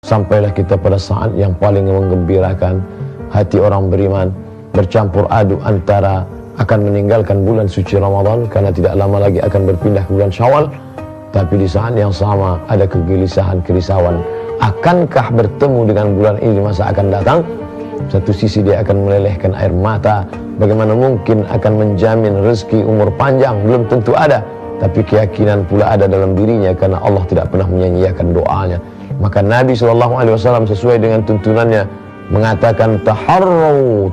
sampailah kita pada saat yang paling menggembirakan hati orang beriman, bercampur aduk antara akan meninggalkan bulan suci Ramadan karena tidak lama lagi akan berpindah ke bulan Syawal, tapi di saat yang sama ada kegelisahan, kerisauan, akankah bertemu dengan bulan ini di masa akan datang? Satu sisi dia akan melelehkan air mata, bagaimana mungkin akan menjamin rezeki umur panjang, belum tentu ada, tapi keyakinan pula ada dalam dirinya karena Allah tidak pernah menyanyiakan doanya. Maka Nabi SAW sesuai dengan tuntunannya mengatakan taharru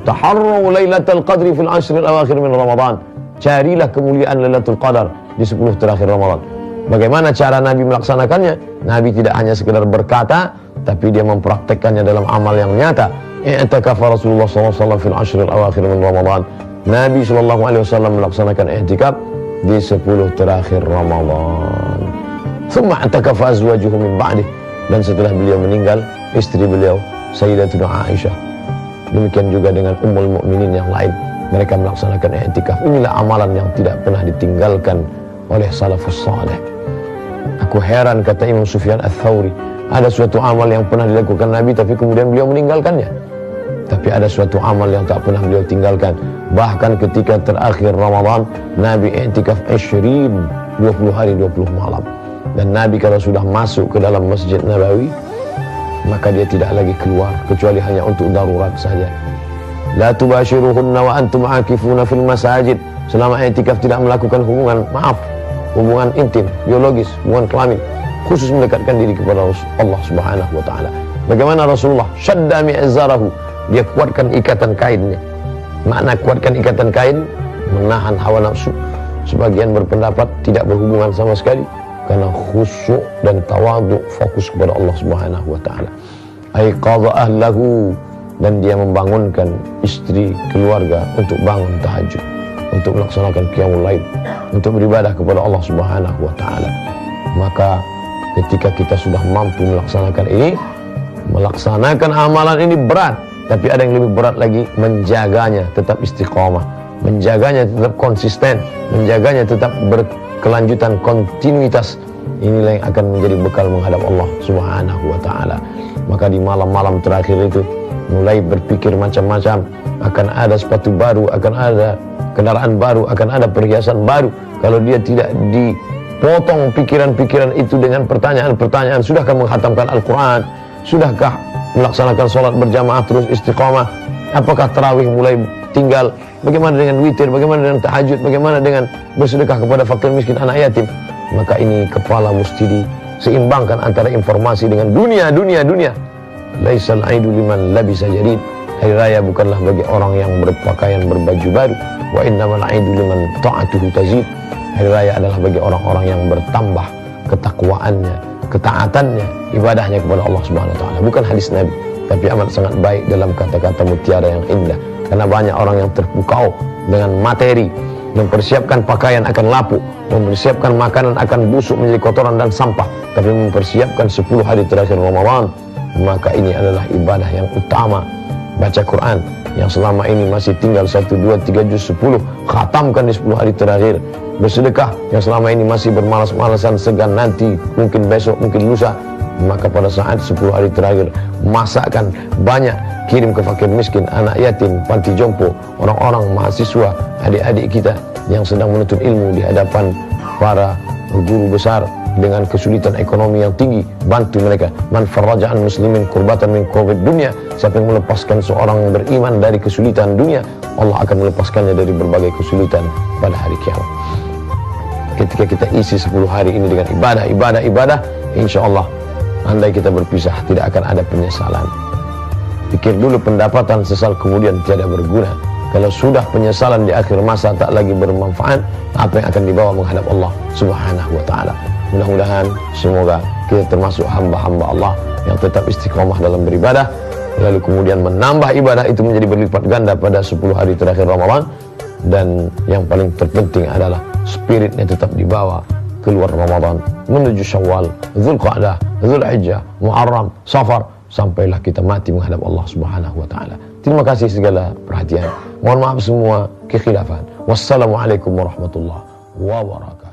lailatul qadri fil ashril awakhir min Ramadan. Carilah kemuliaan Lailatul Qadar di 10 terakhir Ramadan. Bagaimana cara Nabi melaksanakannya? Nabi tidak hanya sekedar berkata, tapi dia mempraktekkannya dalam amal yang nyata. I'takafa Rasulullah SAW fil ashril awakhir min Ramadan. Nabi SAW melaksanakan i'tikaf di 10 terakhir Ramadan. Thumma i'takafa azwajuhu min ba'dih. Dan setelah beliau meninggal, istri beliau Sayyidatuna Aisyah, demikian juga dengan Ummul Mukminin yang lain, mereka melaksanakan i'tikaf. Inilah amalan yang tidak pernah ditinggalkan oleh salafus saleh. Aku heran, kata Imam Sufyan Ats-Tsauri, ada suatu amal yang pernah dilakukan Nabi tapi kemudian beliau meninggalkannya. Tapi ada suatu amal yang tak pernah beliau tinggalkan. Bahkan ketika terakhir Ramadan, Nabi i'tikaf 20 hari 20 malam. Dan Nabi kalau sudah masuk ke dalam Masjid Nabawi, maka dia tidak lagi keluar kecuali hanya untuk darurat saja. La tubashiruhunna wa antum akifuna fil masajid. Selama i'tikaf tidak melakukan hubungan intim, biologis, hubungan kelamin, khusus mendekatkan diri kepada Allah Subhanahu wa taala. Bagaimana Rasulullah? Shadda mi'zarahu, dia kuatkan ikatan kainnya. Makna kuatkan ikatan kain, menahan hawa nafsu. Sebagian berpendapat tidak berhubungan sama sekali karena khusyuk dan tawadhu, fokus kepada Allah Subhanahu wa taala. Aiqadha ahlahu, dan dia membangunkan istri, keluarga untuk bangun tahajud, untuk melaksanakan qiyamul lail, untuk beribadah kepada Allah Subhanahu wa taala. Maka ketika kita sudah mampu melaksanakan ini, melaksanakan amalan ini berat, tapi ada yang lebih berat lagi, menjaganya tetap istiqomah, menjaganya tetap konsisten, menjaganya tetap berkelanjutan, kontinuitas. Inilah yang akan menjadi bekal menghadap Allah Subhanahu wa taala. Maka di malam-malam terakhir itu mulai berpikir macam-macam, akan ada sepatu baru, akan ada kendaraan baru, akan ada perhiasan baru. Kalau dia tidak dipotong pikiran-pikiran itu dengan pertanyaan-pertanyaan, sudahkah menghatamkan Al-Quran, sudahkah melaksanakan sholat berjamaah terus istiqomah, apakah tarawih mulai tinggal, bagaimana dengan witir, bagaimana dengan tahajud, bagaimana dengan bersedekah kepada fakir miskin, anak yatim. Maka ini kepala mesti diseimbangkan antara informasi dengan dunia. Laisal aidu liman labisa jadid. Hari raya bukanlah bagi orang yang berpakaian berbaju baru. Wa innamal aidu liman ta'atuhu tazid. Hari raya adalah bagi orang-orang yang bertambah ketakwaannya, ketaatannya, ibadahnya kepada Allah Subhanahu wa taala. Bukan hadis Nabi, tapi amat sangat baik dalam kata-kata mutiara yang indah. Karena banyak orang yang terpukau dengan materi, mempersiapkan pakaian akan lapuk, mempersiapkan makanan akan busuk menjadi kotoran dan sampah, tapi mempersiapkan 10 hari terakhir Ramadan, maka ini adalah ibadah yang utama. Baca Quran yang selama ini masih tinggal 1, 2, 3 juz 10, khatamkan di 10 hari terakhir. Bersedekah yang selama ini masih bermalas-malasan, segan nanti, mungkin besok, mungkin lusa, maka pada saat 10 hari terakhir masakkan banyak, kirim ke fakir miskin, anak yatim, panti jompo, orang-orang mahasiswa, adik-adik kita yang sedang menuntut ilmu di hadapan para guru besar dengan kesulitan ekonomi yang tinggi, bantu mereka. Man farraja'an muslimin kurbatan min kurbat dunia, siapa yang melepaskan seorang beriman dari kesulitan dunia, Allah akan melepaskannya dari berbagai kesulitan pada hari kiamat. Ketika kita isi 10 hari ini dengan ibadah, insya Allah andai kita berpisah tidak akan ada penyesalan. Pikir dulu, pendapatan sesal kemudian tiada berguna. Kalau sudah penyesalan di akhir masa tak lagi bermanfaat, apa yang akan dibawa menghadap Allah Subhanahu wa taala? Mudah-mudahan semoga kita termasuk hamba-hamba Allah yang tetap istiqomah dalam beribadah, lalu kemudian menambah ibadah itu menjadi berlipat ganda pada 10 hari terakhir Ramadan. Dan yang paling terpenting adalah spiritnya tetap dibawa keluar Ramadan menuju Syawal, Dzulqa'dah, Dzulhijjah, Muharram, Safar, sampailah kita mati menghadap Allah Subhanahu wa taala. Terima kasih segala perhatian. Mohon maaf semua kekhilafan. Wassalamualaikum warahmatullahi wabarakatuh.